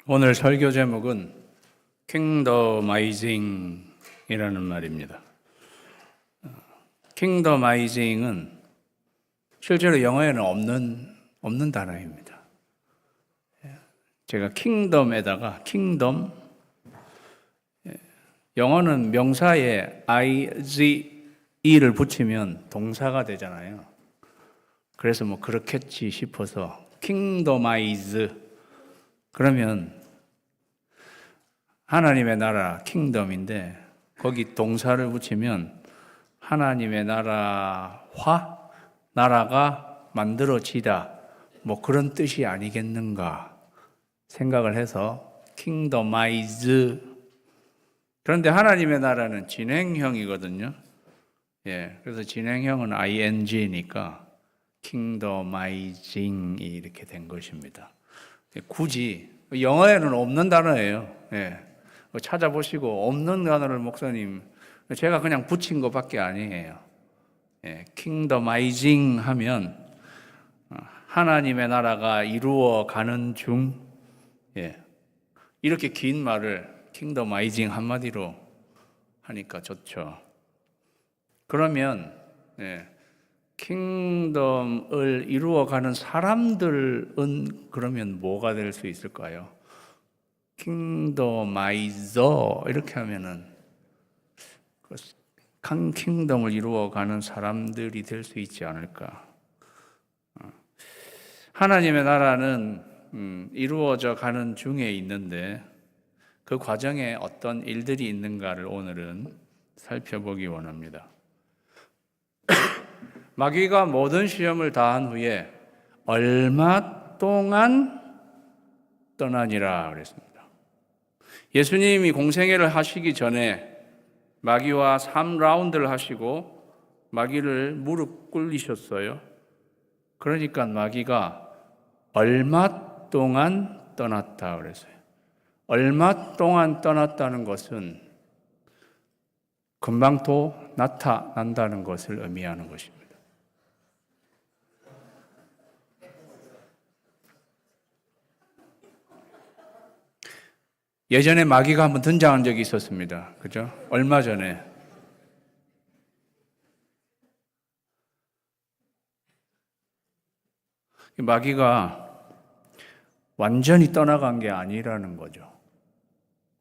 오늘 설교 제목은 킹더마이징이라는 말입니다. 킹더마이징은 실제로 영어에는 없는 단어입니다. 제가 킹덤에다가 킹덤, 영어는 명사에 ige를 붙이면 동사가 되잖아요. 그래서 뭐 그렇겠지 싶어서 킹더마이즈, 그러면 하나님의 나라 킹덤인데 거기 동사를 붙이면 하나님의 나라가 만들어지다, 뭐 그런 뜻이 아니겠는가 생각을 해서 킹덤마이즈. 그런데 하나님의 나라는 진행형이거든요. 그래서 진행형은 ing니까 킹덤마이징이 이렇게 된 것입니다. 굳이 영어에는 없는 단어예요. 찾아보시고 없는 단어를 목사님, 제가 그냥 붙인 것밖에 아니에요. 킹덤마이징 하면 하나님의 나라가 이루어가는 중, 이렇게 긴 말을 킹덤마이징 한마디로 하니까 좋죠. 그러면 킹덤을 이루어가는 사람들은 그러면 뭐가 될 수 있을까요? 킹덤마이저 이렇게 하면은 킹덤을 이루어가는 사람들이 될 수 있지 않을까? 하나님의 나라는 이루어져 가는 중에 있는데 그 과정에 어떤 일들이 있는가를 오늘은 살펴보기 원합니다. 마귀가 모든 시험을 다한 후에 얼마 동안 떠나니라 그랬습니다. 예수님이 공생애를 하시기 전에 마귀와 3라운드를 하시고 마귀를 무릎 꿇리셨어요. 그러니까 마귀가 얼마 동안 떠났다 그랬어요. 얼마 동안 떠났다는 것은 금방 또 나타난다는 것을 의미하는 것입니다. 예전에 마귀가 한번 등장한 적이 있었습니다. 그죠? 얼마 전에. 마귀가 완전히 떠나간 게 아니라는 거죠.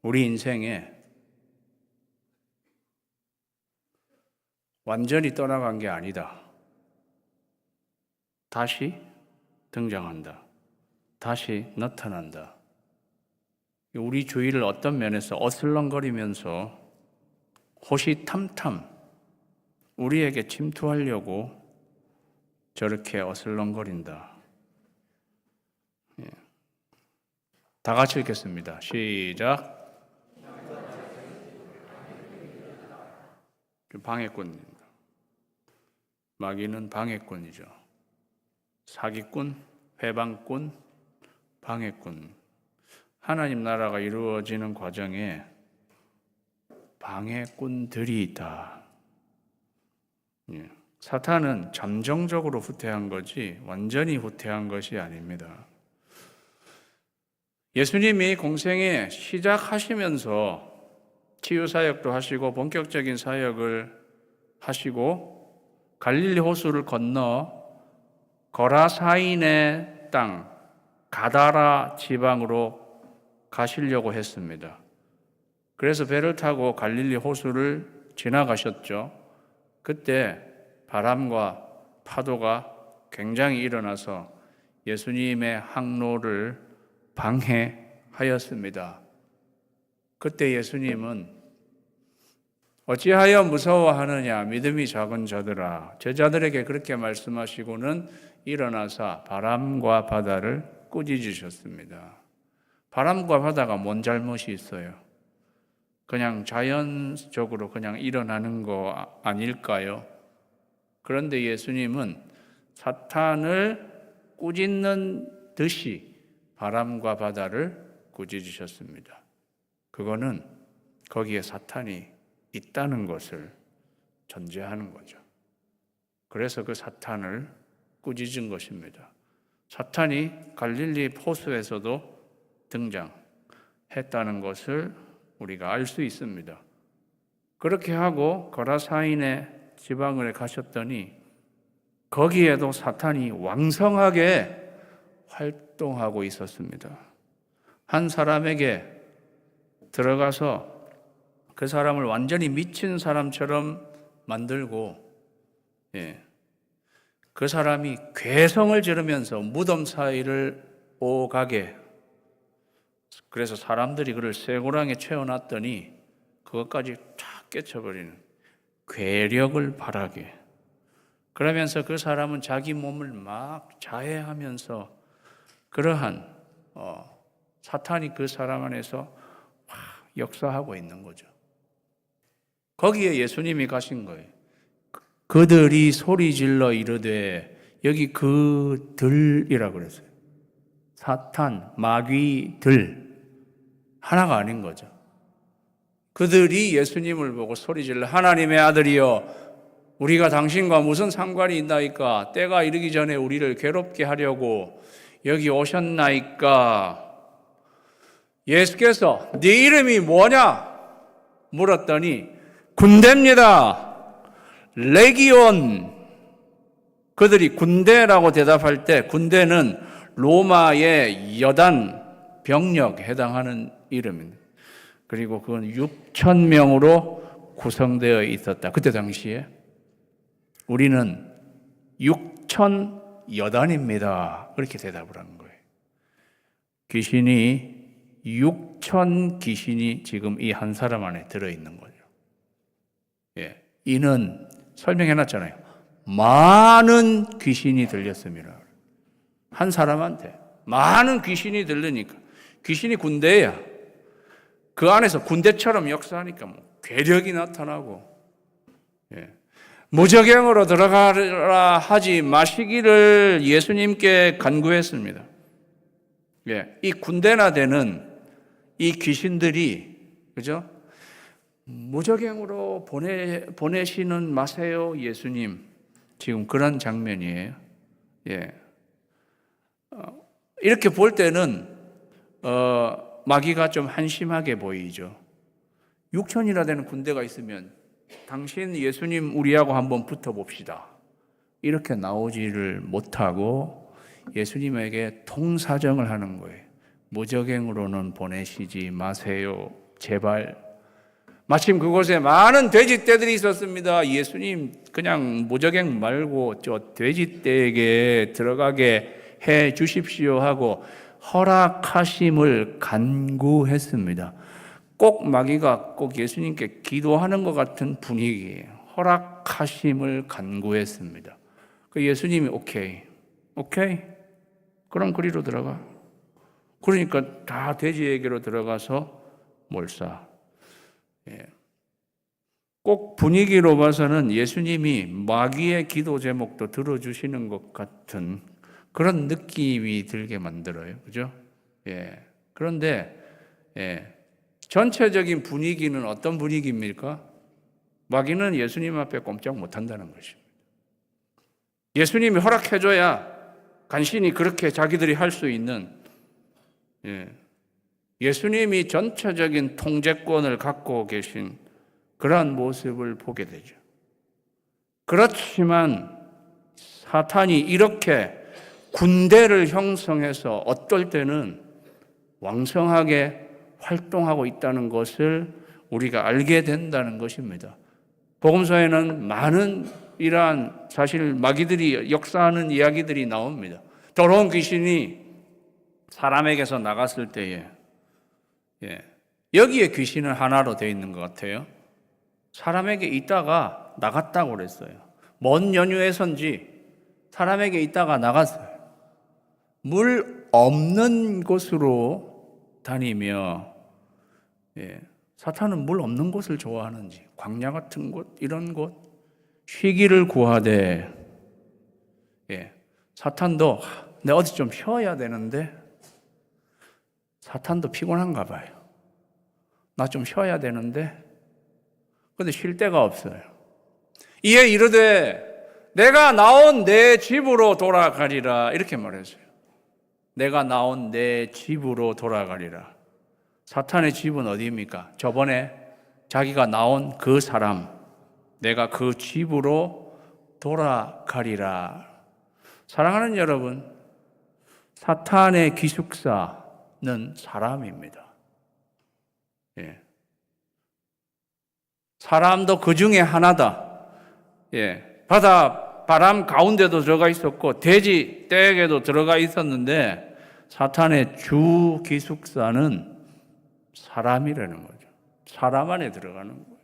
우리 인생에 완전히 떠나간 게 아니다. 다시 등장한다. 다시 나타난다. 우리 주위를 어떤 면에서 어슬렁거리면서 호시탐탐 우리에게 침투하려고 저렇게 어슬렁거린다. 다 같이 읽겠습니다. 시작. 방해꾼입니다. 마귀는 방해꾼이죠. 사기꾼, 회방꾼, 방해꾼. 하나님 나라가 이루어지는 과정에 방해꾼들이 있다. 사탄은 잠정적으로 후퇴한 거지 완전히 후퇴한 것이 아닙니다. 예수님이 공생에 시작하시면서 치유사역도 하시고 본격적인 사역을 하시고 갈릴리 호수를 건너 거라사인의 땅 가다라 지방으로 가시려고 했습니다. 그래서 배를 타고 갈릴리 호수를 지나가셨죠. 그때 바람과 파도가 굉장히 일어나서 예수님의 항로를 방해하였습니다. 그때 예수님은 어찌하여 무서워하느냐 믿음이 작은 자들아, 제자들에게 그렇게 말씀하시고는 일어나사 바람과 바다를 꾸짖으셨습니다. 바람과 바다가 뭔 잘못이 있어요? 그냥 자연적으로 그냥 일어나는 거 아닐까요? 그런데 예수님은 사탄을 꾸짖는 듯이 바람과 바다를 꾸짖으셨습니다. 그거는 거기에 사탄이 있다는 것을 전제하는 거죠. 그래서 그 사탄을 꾸짖은 것입니다. 사탄이 갈릴리 호수에서도 등장, 했다는 것을 우리가 알 수 있습니다. 그렇게 하고 거라사인의 지방을 가셨더니 거기에도 사탄이 왕성하게 활동하고 있었습니다. 한 사람에게 들어가서 그 사람을 완전히 미친 사람처럼 만들고, 그 사람이 괴성을 지르면서 무덤 사이를 오가게, 그래서 사람들이 그를 쇠고랑에 채워놨더니 그것까지 쫙 깨쳐버리는 괴력을 발하게, 그러면서 그 사람은 자기 몸을 막 자해하면서 그러한 사탄이 그 사람 안에서 역사하고 있는 거죠. 거기에 예수님이 가신 거예요. 그들이 소리질러 이르되, 여기 그들이라고 그랬어요. 사탄, 마귀들, 하나가 아닌 거죠. 그들이 예수님을 보고 소리질러, 하나님의 아들이여, 우리가 당신과 무슨 상관이 있나이까? 때가 이르기 전에 우리를 괴롭게 하려고 여기 오셨나이까? 예수께서 네 이름이 뭐냐? 물었더니 군대입니다. 레기온. 그들이 군대라고 대답할 때 군대는 로마의 여단 병력에 해당하는 이름입니다. 그리고 그건 6,000명으로 구성되어 있었다. 그때 당시에 우리는 6,000여단입니다. 그렇게 대답을 한 거예요. 귀신이 6,000 귀신이 지금 이 한 사람 안에 들어있는 거죠. 이는 설명해놨잖아요. 많은 귀신이 들렸습니다. 한 사람한테 많은 귀신이 들리니까, 귀신이 군대야. 그 안에서 군대처럼 역사하니까 괴력이 나타나고, 무적행으로 들어가라 하지 마시기를 예수님께 간구했습니다. 이 군대나 되는 이 귀신들이, 그죠? 무적행으로 보내시는 마세요, 예수님. 지금 그런 장면이에요. 이렇게 볼 때는 마귀가 좀 한심하게 보이죠. 6천이나 되는 군대가 있으면 당신 예수님 우리하고 한번 붙어봅시다, 이렇게 나오지를 못하고 예수님에게 통사정을 하는 거예요. 무적행으로는 보내시지 마세요, 제발. 마침 그곳에 많은 돼지떼들이 있었습니다. 예수님 그냥 무적행 말고 저 돼지떼에게 들어가게 해 주십시오 하고 허락하심을 간구했습니다. 꼭 마귀가 꼭 예수님께 기도하는 것 같은 분위기예요. 허락하심을 간구했습니다. 그 예수님이 오케이, 그럼 그리로 들어가. 그러니까 다 돼지에게로 들어가서 몰사. 꼭 분위기로 봐서는 예수님이 마귀의 기도 제목도 들어주시는 것 같은 그런 느낌이 들게 만들어요. 그죠? 그런데 전체적인 분위기는 어떤 분위기입니까? 마귀는 예수님 앞에 꼼짝 못한다는 것입니다. 예수님이 허락해줘야 간신히 그렇게 자기들이 할 수 있는, 예수님이 전체적인 통제권을 갖고 계신 그러한 모습을 보게 되죠. 그렇지만 사탄이 이렇게 군대를 형성해서 어떨 때는 왕성하게 활동하고 있다는 것을 우리가 알게 된다는 것입니다. 복음서에는 많은 이러한 사실 마귀들이 역사하는 이야기들이 나옵니다. 더러운 귀신이 사람에게서 나갔을 때에, 여기에 귀신은 하나로 되어 있는 것 같아요. 사람에게 있다가 나갔다고 그랬어요. 먼 연휴에선지 사람에게 있다가 나갔어요. 물 없는 곳으로 다니며, 사탄은 물 없는 곳을 좋아하는지, 광야 같은 곳, 이런 곳, 쉬기를 구하되, 사탄도 내가 어디 좀 쉬어야 되는데, 사탄도 피곤한가 봐요. 나 좀 쉬어야 되는데, 근데 쉴 데가 없어요. 이에 이르되 내가 나온 내 집으로 돌아가리라, 이렇게 말했어요. 내가 나온 내 집으로 돌아가리라. 사탄의 집은 어디입니까? 저번에 자기가 나온 그 사람, 내가 그 집으로 돌아가리라. 사랑하는 여러분, 사탄의 기숙사는 사람입니다. 예. 사람도 그 중에 하나다. 예. 바람 가운데도 들어가 있었고, 돼지 떼에게도 들어가 있었는데, 사탄의 주 기숙사는 사람이라는 거죠. 사람 안에 들어가는 거예요.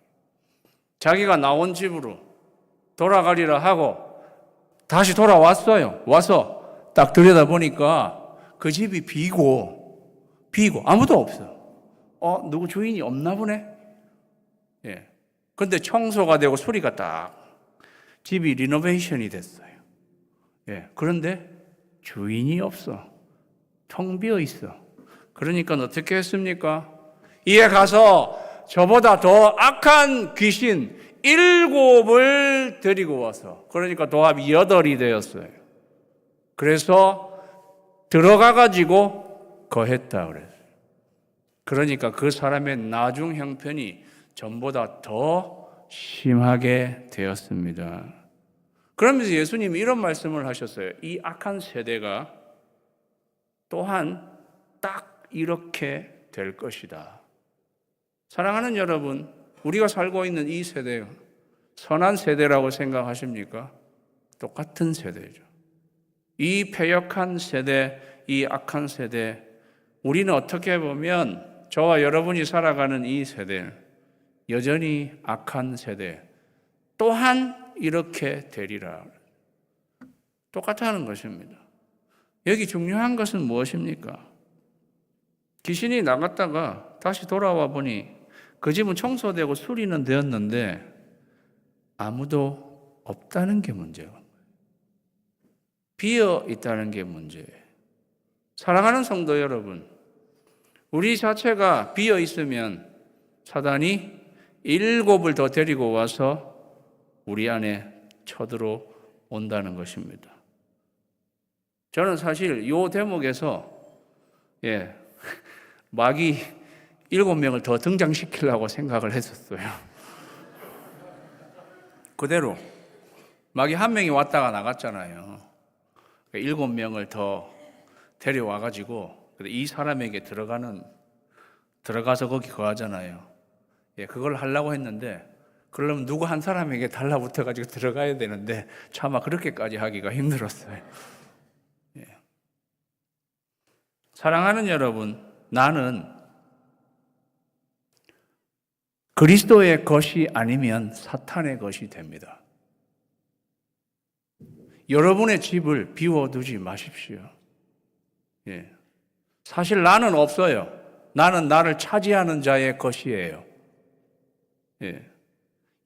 자기가 나온 집으로 돌아가리라 하고 다시 돌아왔어요. 와서 딱 들여다보니까 그 집이 비고 아무도 없어. 누구 주인이 없나 보네? 예. 근데 청소가 되고 수리가 딱 집이 리노베이션이 됐어요. 예. 그런데 주인이 없어. 텅 비어 있어. 그러니까 어떻게 했습니까? 이에 가서 저보다 더 악한 귀신 7을 데리고 와서, 그러니까 도합이 8이 되었어요. 그래서 들어가가지고 거했다 그랬어요. 그러니까 그 사람의 나중 형편이 전보다 더 심하게 되었습니다. 그러면서 예수님이 이런 말씀을 하셨어요. 이 악한 세대가 또한 딱 이렇게 될 것이다. 사랑하는 여러분, 우리가 살고 있는 이 세대가 선한 세대라고 생각하십니까? 똑같은 세대죠. 이 패역한 세대, 이 악한 세대, 우리는 어떻게 보면 저와 여러분이 살아가는 이 세대, 여전히 악한 세대, 또한 이렇게 되리라. 똑같다는 것입니다. 여기 중요한 것은 무엇입니까? 귀신이 나갔다가 다시 돌아와 보니 그 집은 청소되고 수리는 되었는데 아무도 없다는 게 문제예요. 비어 있다는 게 문제예요. 사랑하는 성도 여러분, 우리 자체가 비어 있으면 사단이 7을 더 데리고 와서 우리 안에 쳐들어온다는 것입니다. 저는 사실 이 대목에서 마귀 7명을 더 등장시키려고 생각을 했었어요. 그대로 마귀 1명이 왔다가 나갔잖아요. 7명을 더 데려와가지고 이 사람에게 들어가서 거기 거하잖아요. 그걸 하려고 했는데, 그러려면 누구 한 사람에게 달라붙어가지고 들어가야 되는데 차마 그렇게까지 하기가 힘들었어요. 사랑하는 여러분, 나는 그리스도의 것이 아니면 사탄의 것이 됩니다. 여러분의 집을 비워두지 마십시오. 사실 나는 없어요. 나는 나를 차지하는 자의 것이에요.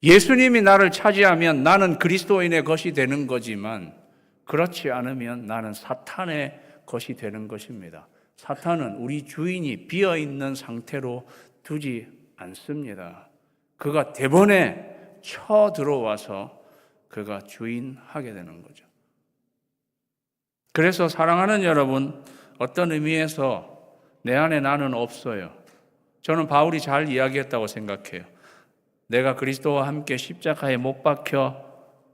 예수님이 나를 차지하면 나는 그리스도인의 것이 되는 거지만, 그렇지 않으면 나는 사탄의 것이 되는 것입니다. 사탄은 우리 주인이 비어있는 상태로 두지 않습니다. 그가 대번에 쳐들어와서 그가 주인하게 되는 거죠. 그래서 사랑하는 여러분, 어떤 의미에서 내 안에 나는 없어요. 저는 바울이 잘 이야기했다고 생각해요. 내가 그리스도와 함께 십자가에 못 박혀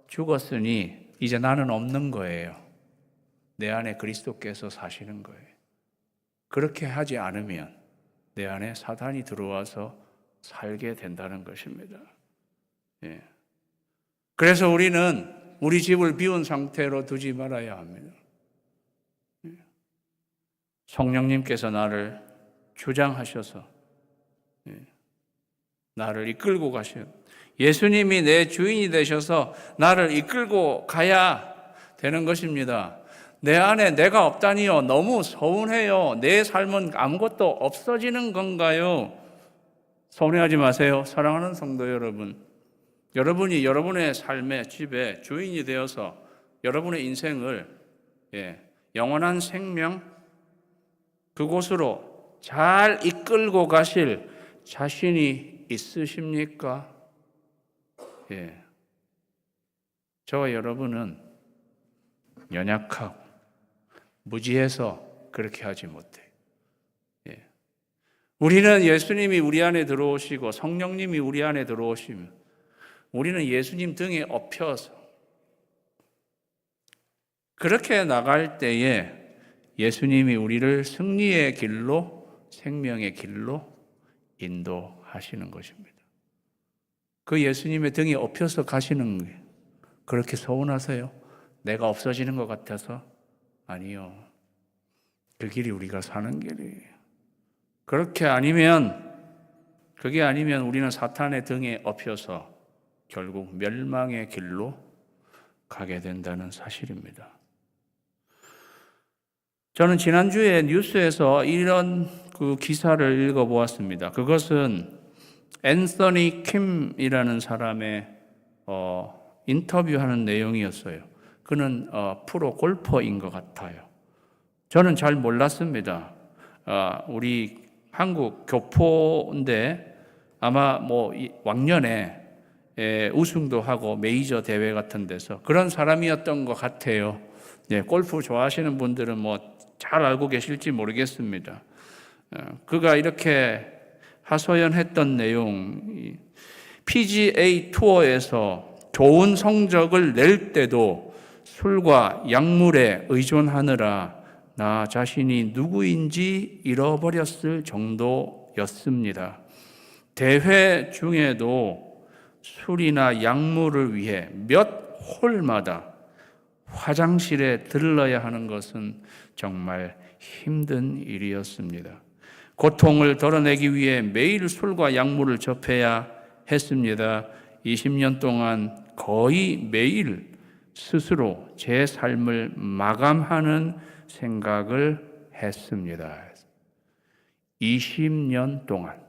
죽었으니 이제 나는 없는 거예요. 내 안에 그리스도께서 사시는 거예요. 그렇게 하지 않으면 내 안에 사탄이 들어와서 살게 된다는 것입니다. 그래서 우리는 우리 집을 비운 상태로 두지 말아야 합니다. 성령님께서 나를 주장하셔서 나를 이끌고 가셔. 예수님이 내 주인이 되셔서 나를 이끌고 가야 되는 것입니다. 내 안에 내가 없다니요. 너무 서운해요. 내 삶은 아무것도 없어지는 건가요? 서운해하지 마세요. 사랑하는 성도 여러분. 여러분이 여러분의 삶의 집에 주인이 되어서 여러분의 인생을 영원한 생명 그곳으로 잘 이끌고 가실 자신이 있으십니까? 저와 여러분은 연약하고 무지해서 그렇게 하지 못해요. 우리는 예수님이 우리 안에 들어오시고 성령님이 우리 안에 들어오시면 우리는 예수님 등에 업혀서 그렇게 나갈 때에 예수님이 우리를 승리의 길로, 생명의 길로 인도하시는 것입니다. 그 예수님의 등에 업혀서 가시는 게 그렇게 서운하세요? 내가 없어지는 것 같아서? 아니요. 그 길이 우리가 사는 길이에요. 그게 아니면 우리는 사탄의 등에 업혀서 결국 멸망의 길로 가게 된다는 사실입니다. 저는 지난주에 뉴스에서 이런 그 기사를 읽어보았습니다. 그것은 앤서니 킴이라는 사람의 인터뷰하는 내용이었어요. 그는 프로 골퍼인 것 같아요. 저는 잘 몰랐습니다. 우리 한국 교포인데 아마 왕년에 우승도 하고 메이저 대회 같은 데서 그런 사람이었던 것 같아요. 골프 좋아하시는 분들은 잘 알고 계실지 모르겠습니다. 그가 이렇게 하소연했던 내용, PGA 투어에서 좋은 성적을 낼 때도 술과 약물에 의존하느라 나 자신이 누구인지 잃어버렸을 정도였습니다. 대회 중에도 술이나 약물을 위해 몇 홀마다 화장실에 들러야 하는 것은 정말 힘든 일이었습니다. 고통을 덜어내기 위해 매일 술과 약물을 접해야 했습니다. 20년 동안 거의 매일 스스로 제 삶을 마감하는 생각을 했습니다. 20년 동안.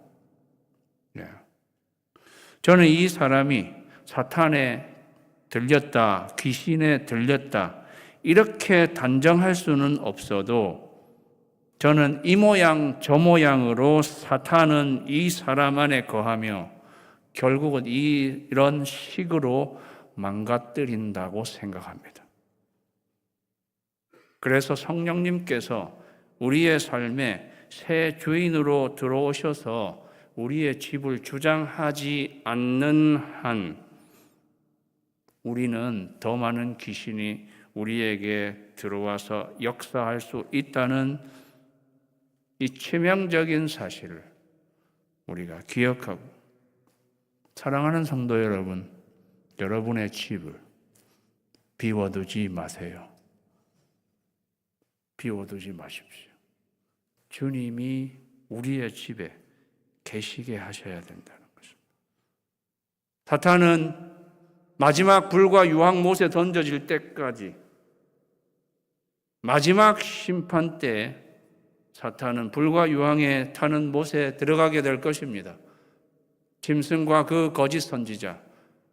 저는 이 사람이 사탄에 들렸다, 귀신에 들렸다, 이렇게 단정할 수는 없어도 저는 이 모양 저 모양으로 사탄은 이 사람 안에 거하며 결국은 이런 식으로 망가뜨린다고 생각합니다. 그래서 성령님께서 우리의 삶에 새 주인으로 들어오셔서 우리의 집을 주장하지 않는 한 우리는 더 많은 귀신이 우리에게 들어와서 역사할 수 있다는 이 치명적인 사실을 우리가 기억하고, 사랑하는 성도 여러분, 여러분의 집을 비워두지 마세요. 비워두지 마십시오. 주님이 우리의 집에 계시게 하셔야 된다는 것입니다. 사탄은 마지막 불과 유황못에 던져질 때까지, 마지막 심판 때 사탄은 불과 유황에 타는 못에 들어가게 될 것입니다. 짐승과 그 거짓 선지자,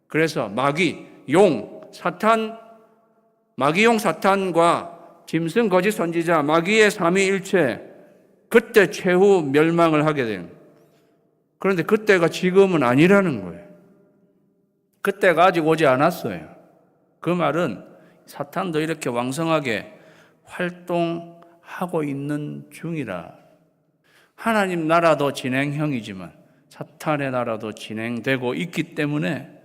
그래서 마귀, 용, 사탄, 마귀용 사탄과 짐승 거짓 선지자, 마귀의 삼위일체, 그때 최후 멸망을 하게 됩니다. 그런데 그때가 지금은 아니라는 거예요. 그때가 아직 오지 않았어요. 그 말은 사탄도 이렇게 왕성하게 활동하고 있는 중이라. 하나님 나라도 진행형이지만 사탄의 나라도 진행되고 있기 때문에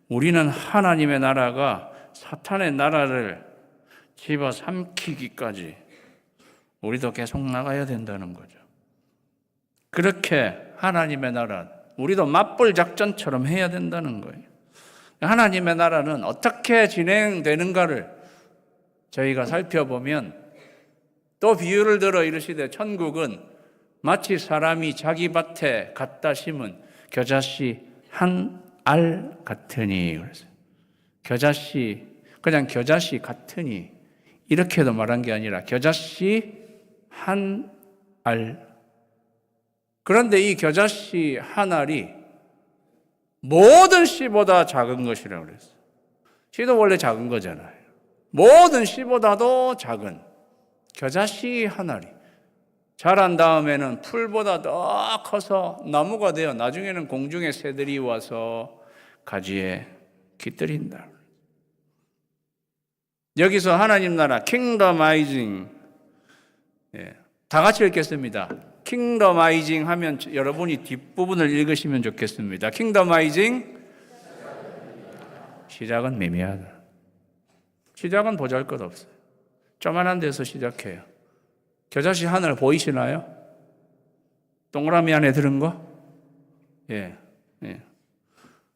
우리는 하나님의 나라가 사탄의 나라를 집어삼키기까지 우리도 계속 나가야 된다는 거죠. 그렇게 하나님의 나라, 우리도 맞불 작전처럼 해야 된다는 거예요. 하나님의 나라는 어떻게 진행되는가를 저희가 살펴보면, 또 비유를 들어 이르시되 천국은 마치 사람이 자기 밭에 갖다 심은 겨자씨 한 알 같으니. 겨자씨, 그냥 겨자씨 같으니 이렇게도 말한 게 아니라 겨자씨 한 알. 그런데 이 겨자씨 한 알이 모든 씨보다 작은 것이라고 그랬어요. 씨도 원래 작은 거잖아요. 모든 씨보다도 작은 겨자씨 한 알이 자란 다음에는 풀보다 더 커서 나무가 되어 나중에는 공중의 새들이 와서 가지에 깃들인다. 여기서 하나님 나라 킹덤아이징, 다 같이 읽겠습니다. 킹더마이징 하면 여러분이 뒷부분을 읽으시면 좋겠습니다. 킹더마이징, 시작은 미미하다. 시작은 보잘것없어요. 조만한 데서 시작해요. 겨자씨 하늘 보이시나요? 동그라미 안에 들은 거? 예.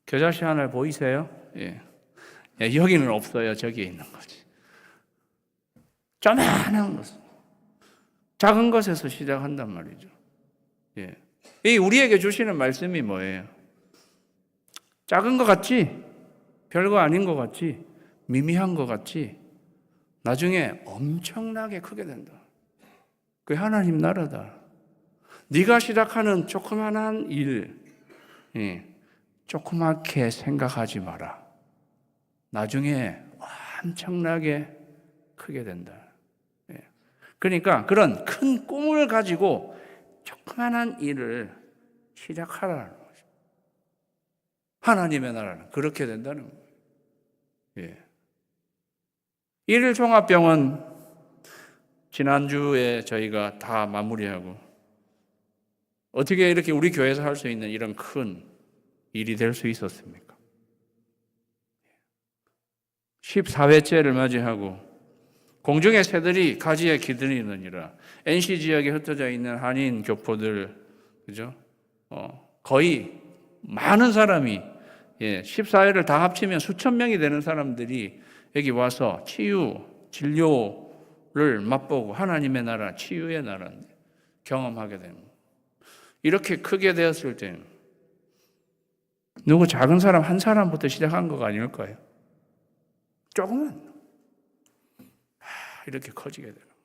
겨자씨 하늘 보이세요? 예. 여기는 없어요. 저기에 있는 거지. 조만한 것, 작은 것에서 시작한단 말이죠. 예. 이 우리에게 주시는 말씀이 뭐예요? 작은 것 같지? 별거 아닌 것 같지? 미미한 것 같지? 나중에 엄청나게 크게 된다. 그게 하나님 나라다. 네가 시작하는 조그만한 일, 조그맣게 생각하지 마라. 나중에 엄청나게 크게 된다. 그러니까 그런 큰 꿈을 가지고 조그만한 일을 시작하라는 거죠. 하나님의 나라는 그렇게 된다는 거예요. 일일 종합병원 지난주에 저희가 다 마무리하고 어떻게 이렇게 우리 교회에서 할 수 있는 이런 큰 일이 될 수 있었습니까? 14회째를 맞이하고 공중의 새들이 가지에 기들리느니라. NC 지역에 흩어져 있는 한인 교포들, 그죠? 거의 많은 사람이 14회를 다 합치면 수천 명이 되는 사람들이 여기 와서 치유, 진료를 맛보고 하나님의 나라, 치유의 나라 경험하게 되는 거예요. 이렇게 크게 되었을 때는 누구 작은 사람 한 사람부터 시작한 거가 아닐까요? 조금만 이렇게 커지게 되는 거예요.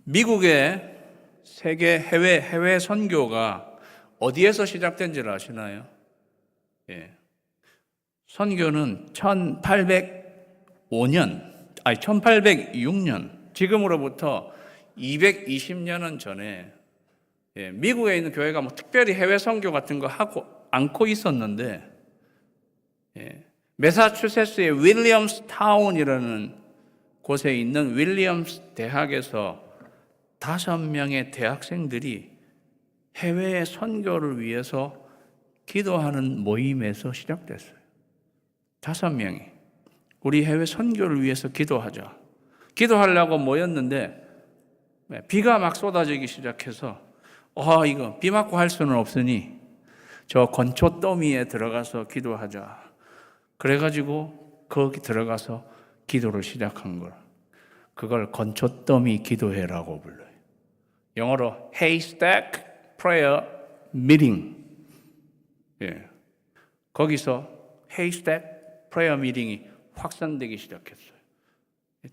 미국의 세계 해외 선교가 어디에서 시작된지를 아시나요? 선교는 1806년, 지금으로부터 220년은 전에 미국에 있는 교회가 뭐 특별히 해외 선교 같은 거 하고 않고 있었는데 매사추세츠의 윌리엄스 타운이라는 곳에 있는 윌리엄스 대학에서 5명의 대학생들이 해외 선교를 위해서 기도하는 모임에서 시작됐어요. 5명이 우리 해외 선교를 위해서 기도하자. 기도하려고 모였는데 비가 막 쏟아지기 시작해서 이거 비 맞고 할 수는 없으니 저 건초 더미에 들어가서 기도하자. 그래가지고 거기 들어가서 기도를 시작한 걸. 그걸 건초 더미 기도회라고 불러요. 영어로 haystack prayer meeting. 거기서 haystack prayer meeting이 확산되기 시작했어요.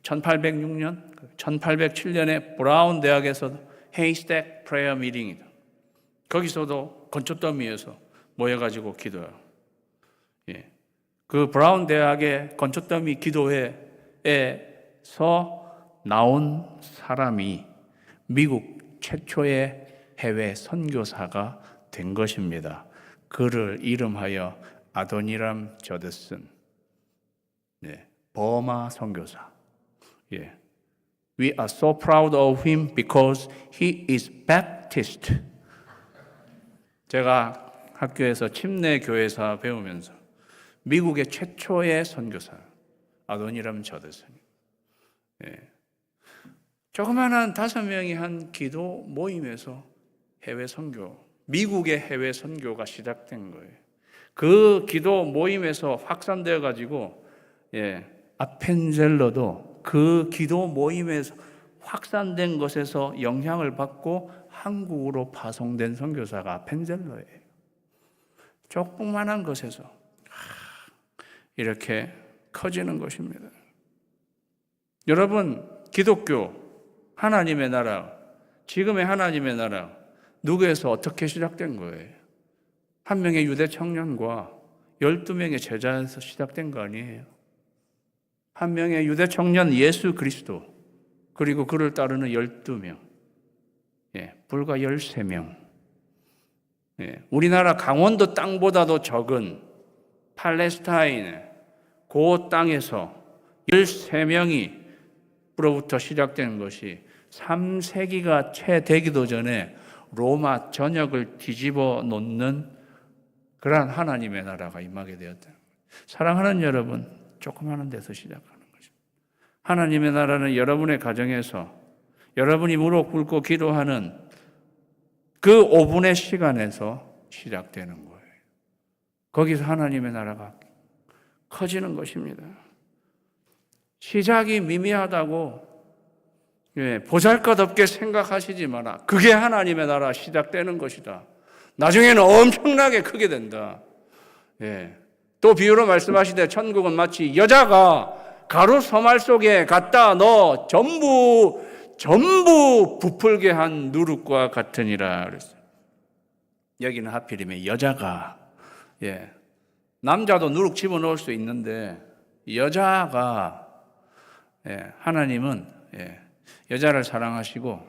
1806년, 1807년에 브라운 대학에서도 haystack prayer meeting이다. 거기서도 건초더미에서 모여가지고 기도해요. 그 브라운 대학의 건초더미 기도회에서 나온 사람이 미국 최초의 해외 선교사가 된 것입니다. 그를 이름하여 아도니람 저드슨, 버마 선교사. We are so proud of him because he is Baptist. 제가 학교에서 침례 교회사 배우면서 미국의 최초의 선교사 아도니람 저드슨. 조그마한 5명이 한 기도 모임에서 해외 선교, 미국의 해외 선교가 시작된 거예요. 그 기도 모임에서 확산되어 가지고 아펜젤러도 그 기도 모임에서 확산된 것에서 영향을 받고 한국으로 파송된 선교사가 아펜젤러예요. 조그만한 것에서 이렇게 커지는 것입니다. 여러분, 기독교, 하나님의 나라, 지금의 하나님의 나라, 누구에서 어떻게 시작된 거예요? 한 명의 유대 청년과 12명의 제자에서 시작된 거 아니에요? 한 명의 유대 청년 예수 그리스도, 그리고 그를 따르는 12명, 불과 13명. 우리나라 강원도 땅보다도 적은 팔레스타인의 그 땅에서 13명이 부터 시작되는 것이 3세기가 채 되기도 전에 로마 전역을 뒤집어 놓는 그러한 하나님의 나라가 임하게 되었다. 사랑하는 여러분, 조그마한 데서 시작하는 것입니다. 하나님의 나라는 여러분의 가정에서 여러분이 무릎 꿇고 기도하는 그 5분의 시간에서 시작되는 거예요. 거기서 하나님의 나라가 커지는 것입니다. 시작이 미미하다고 보잘것없게 생각하시지 마라. 그게 하나님의 나라 시작되는 것이다. 나중에는 엄청나게 크게 된다. 또 비유로 말씀하시되 천국은 마치 여자가 가루 서말 속에 갖다 넣어 전부 부풀게 한 누룩과 같으니라 그랬어요. 여기는 하필이면 여자가, 남자도 누룩 집어넣을 수 있는데 여자가, 하나님은 여자를 사랑하시고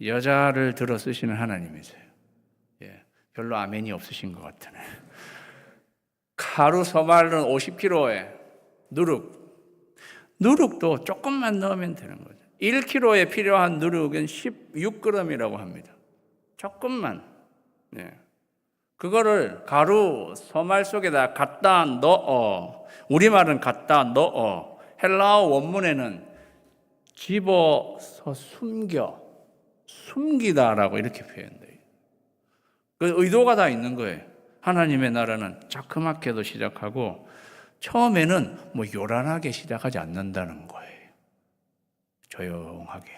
여자를 들어 쓰시는 하나님이세요. 별로 아멘이 없으신 것 같으네. 가루 서말은 50kg에 누룩도 조금만 넣으면 되는 거죠. 1kg에 필요한 누룩은 16g이라고 합니다. 조금만. 그거를 가루 서말 속에다 갖다 넣어. 우리말은 갖다 넣어. 헬라어 원문에는 집어서 숨기다라고 이렇게 표현돼요. 그 의도가 다 있는 거예요. 하나님의 나라는 자그맣게도 시작하고 처음에는 요란하게 시작하지 않는다는 거예요. 조용하게.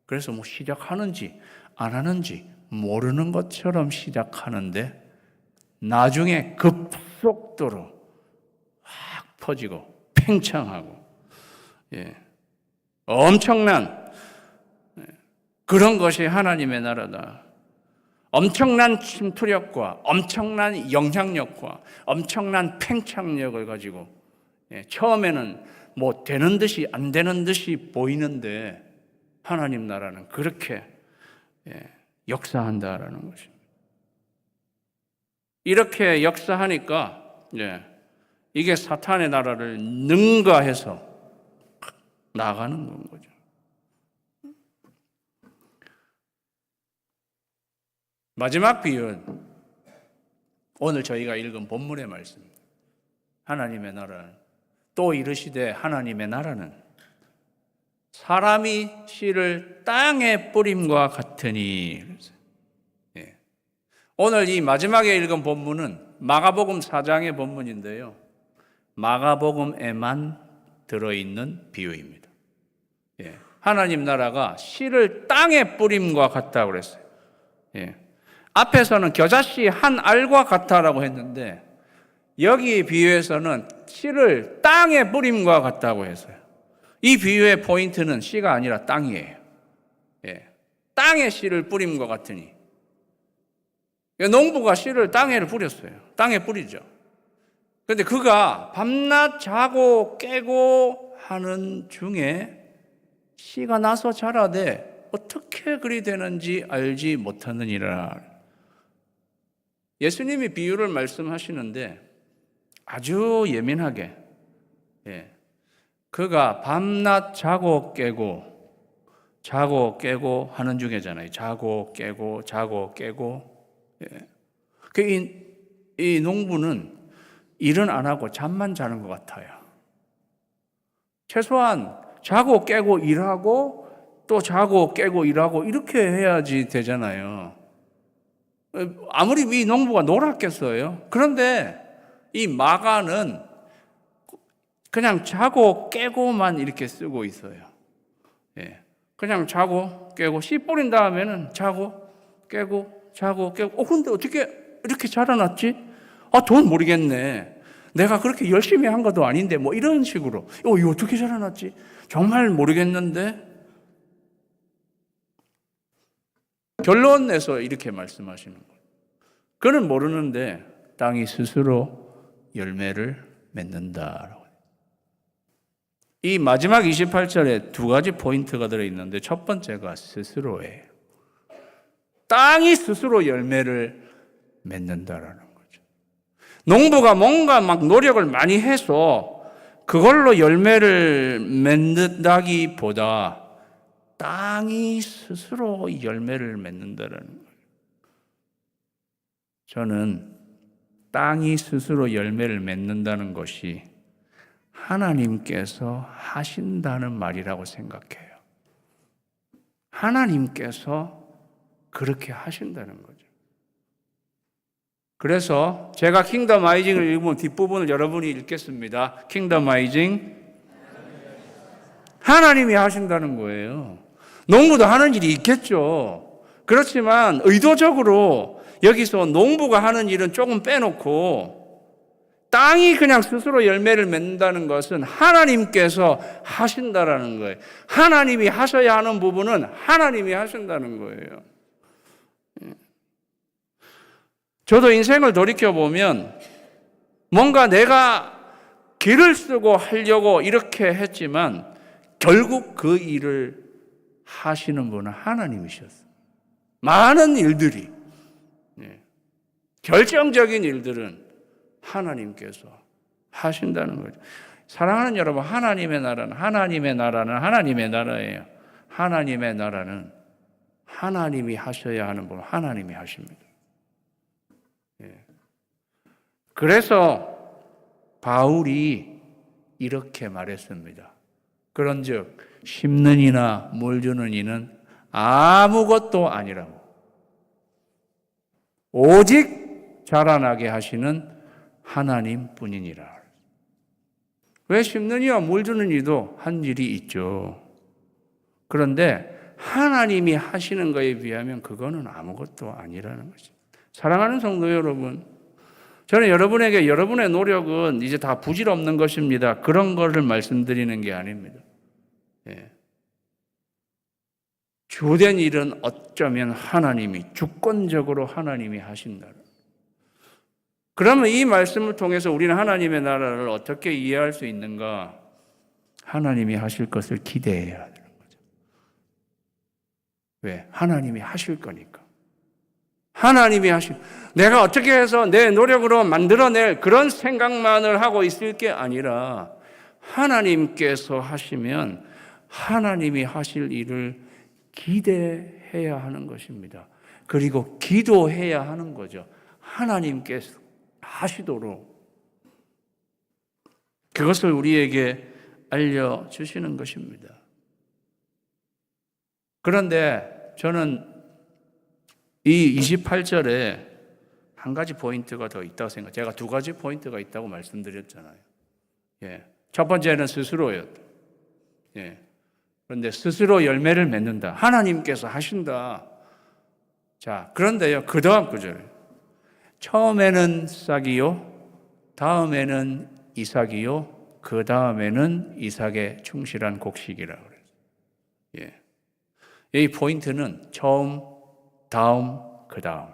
그래서 시작하는지 안 하는지 모르는 것처럼 시작하는데 나중에 급속도로 확 퍼지고 팽창하고 엄청난 그런 것이 하나님의 나라다. 엄청난 침투력과 엄청난 영향력과 엄청난 팽창력을 가지고 처음에는 되는 듯이 안 되는 듯이 보이는데 하나님 나라는 그렇게 역사한다라는 것입니다. 이렇게 역사하니까 이게 사탄의 나라를 능가해서 나가는 건 거죠. 마지막 비유는 오늘 저희가 읽은 본문의 말씀입니다. 하나님의 나라는 또 이르시되 하나님의 나라는 사람이 씨를 땅에 뿌림과 같으니. 오늘 이 마지막에 읽은 본문은 마가복음 4장의 본문인데요. 마가복음에만 들어있는 비유입니다. 하나님 나라가 씨를 땅에 뿌림과 같다고 그랬어요. 앞에서는 겨자씨 한 알과 같다라고 했는데 여기 비유에서는 씨를 땅에 뿌림과 같다고 했어요. 이 비유의 포인트는 씨가 아니라 땅이에요. 땅에 씨를 뿌림과 같으니. 농부가 씨를 땅에 뿌렸어요. 땅에 뿌리죠. 그런데 그가 밤낮 자고 깨고 하는 중에 씨가 나서 자라되 어떻게 그리 되는지 알지 못하느니라. 예수님이 비유를 말씀하시는데 아주 예민하게 그가 밤낮 자고 깨고 하는 중이잖아요. 자고 깨고. 이 농부는 일은 안 하고 잠만 자는 것 같아요. 최소한 자고 깨고 일하고 또 자고 깨고 일하고 이렇게 해야지 되잖아요. 아무리 이 농부가 놀았겠어요. 그런데 이 마가는 그냥 자고 깨고만 이렇게 쓰고 있어요. 그냥 자고 깨고 씨 뿌린 다음에는 자고 깨고. 근데 어떻게 이렇게 자라났지? 돈 모르겠네. 내가 그렇게 열심히 한 것도 아닌데 이런 식으로. 이거 어떻게 자라났지? 정말 모르겠는데. 결론 내서 이렇게 말씀하시는 거예요. 그는 모르는데 땅이 스스로 열매를 맺는다라고. 이 마지막 28절에 두 가지 포인트가 들어있는데 첫 번째가 스스로예요. 땅이 스스로 열매를 맺는다라는 거죠. 농부가 뭔가 노력을 많이 해서 그걸로 열매를 맺는다기보다 땅이 스스로 열매를 맺는다는 거예요. 저는 땅이 스스로 열매를 맺는다는 것이 하나님께서 하신다는 말이라고 생각해요. 하나님께서 그렇게 하신다는 거죠. 그래서 제가 킹덤 아이징을 읽으면 뒷부분을 여러분이 읽겠습니다. 킹덤 아이징. 하나님이 하신다는 거예요. 농부도 하는 일이 있겠죠. 그렇지만 의도적으로 여기서 농부가 하는 일은 조금 빼놓고 땅이 그냥 스스로 열매를 맺는다는 것은 하나님께서 하신다라는 거예요. 하나님이 하셔야 하는 부분은 하나님이 하신다는 거예요. 저도 인생을 돌이켜보면 뭔가 내가 길을 쓰고 하려고 이렇게 했지만 결국 그 일을 하시는 분은 하나님이셨어요. 많은 일들이, 결정적인 일들은 하나님께서 하신다는 거죠. 사랑하는 여러분, 하나님의 나라는 하나님의 나라예요. 하나님의 나라는 하나님이 하셔야 하는 분, 하나님이 하십니다. 그래서 바울이 이렇게 말했습니다. 그런즉 심는 이나 물 주는 이는 아무것도 아니라고, 오직 자라나게 하시는 하나님뿐이니라. 왜 심는 이와 물 주는 이도 한 일이 있죠. 그런데 하나님이 하시는 것에 비하면 그거는 아무것도 아니라는 거죠. 사랑하는 성도 여러분, 저는 여러분에게 여러분의 노력은 이제 다 부질없는 것입니다. 그런 거를 말씀드리는 게 아닙니다. 주된 일은 어쩌면 하나님이, 주권적으로 하나님이 하신다. 그러면 이 말씀을 통해서 우리는 하나님의 나라를 어떻게 이해할 수 있는가? 하나님이 하실 것을 기대해야 되는 거죠. 왜? 하나님이 하실 거니까. 하나님이 내가 어떻게 해서 내 노력으로 만들어낼 그런 생각만을 하고 있을 게 아니라 하나님께서 하시면 하나님이 하실 일을 기대해야 하는 것입니다. 그리고 기도해야 하는 거죠. 하나님께서 하시도록 그것을 우리에게 알려주시는 것입니다. 그런데 저는 이 28절에 한 가지 포인트가 더 있다고 생각해요. 제가 두 가지 포인트가 있다고 말씀드렸잖아요. 첫 번째는 스스로였다. 그런데 스스로 열매를 맺는다. 하나님께서 하신다. 자, 그런데요, 그 다음 구절. 처음에는 싹이요, 다음에는 이삭이요, 그 다음에는 이삭의 충실한 곡식이라고 그래요. 이 포인트는 처음, 다음, 그 다음.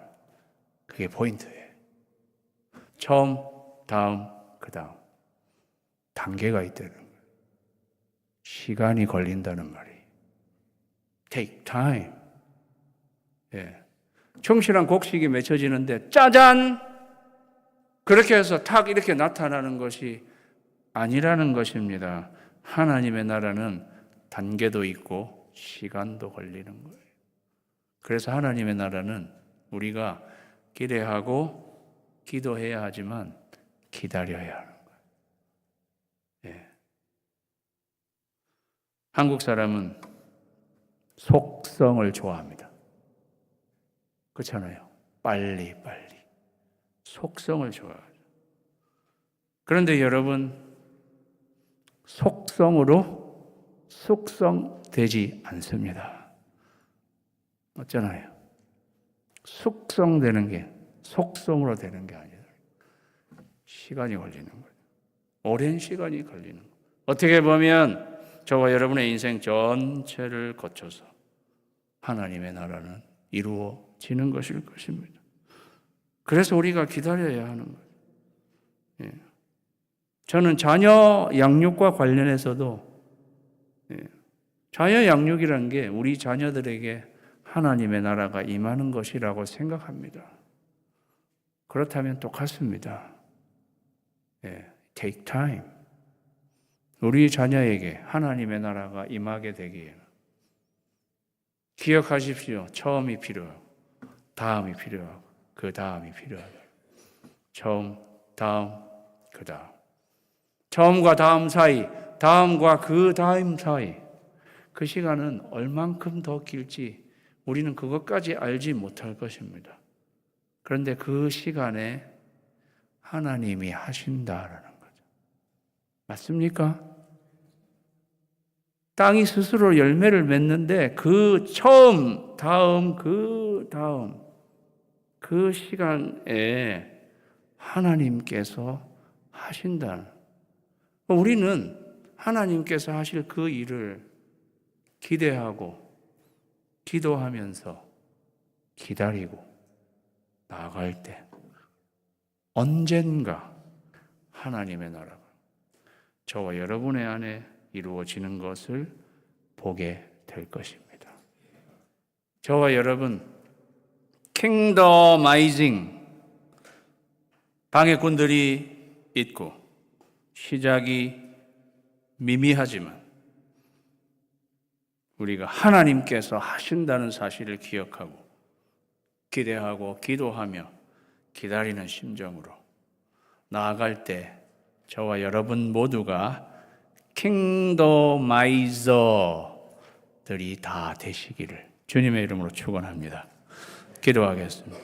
그게 포인트예요. 처음, 다음, 그 다음. 단계가 있다는 거예요. 시간이 걸린다는 말이. Take time. 충실한 곡식이 맺혀지는데 짜잔! 그렇게 해서 탁 이렇게 나타나는 것이 아니라는 것입니다. 하나님의 나라는 단계도 있고 시간도 걸리는 거예요. 그래서 하나님의 나라는 우리가 기대하고 기도해야 하지만 기다려야 하는 거예요. 한국 사람은 속성을 좋아합니다. 그렇잖아요. 빨리. 속성을 좋아하죠. 그런데 여러분, 속성으로 숙성되지 않습니다. 어쩌나요? 숙성되는 게 속성으로 되는 게 아니라 시간이 걸리는 거예요. 오랜 시간이 걸리는 거예요. 어떻게 보면 저와 여러분의 인생 전체를 거쳐서 하나님의 나라는 이루어지는 것일 것입니다. 그래서 우리가 기다려야 하는 거예요. 저는 자녀 양육과 관련해서도 자녀 양육이라는 게 우리 자녀들에게 하나님의 나라가 임하는 것이라고 생각합니다. 그렇다면 똑같습니다. Take time. 우리 자녀에게 하나님의 나라가 임하게 되기에는 기억하십시오. 처음이 필요하고 다음이 필요하고 그 다음이 필요하고 처음, 다음, 그 다음. 처음과 다음 사이, 다음과 그 다음 사이. 그 시간은 얼만큼 더 길지 우리는 그것까지 알지 못할 것입니다. 그런데 그 시간에 하나님이 하신다라는 거죠. 맞습니까? 땅이 스스로 열매를 맺는데 그 처음, 다음, 그 다음, 그 시간에 하나님께서 하신다는. 우리는 하나님께서 하실 그 일을 기대하고 기도하면서 기다리고 나아갈 때 언젠가 하나님의 나라가 저와 여러분의 안에 이루어지는 것을 보게 될 것입니다. 저와 여러분 킹더마이징 방해꾼들이 있고 시작이 미미하지만 우리가 하나님께서 하신다는 사실을 기억하고 기대하고 기도하며 기다리는 심정으로 나아갈 때 저와 여러분 모두가 킹더마이저들이 다 되시기를 주님의 이름으로 축원합니다. 기도하겠습니다.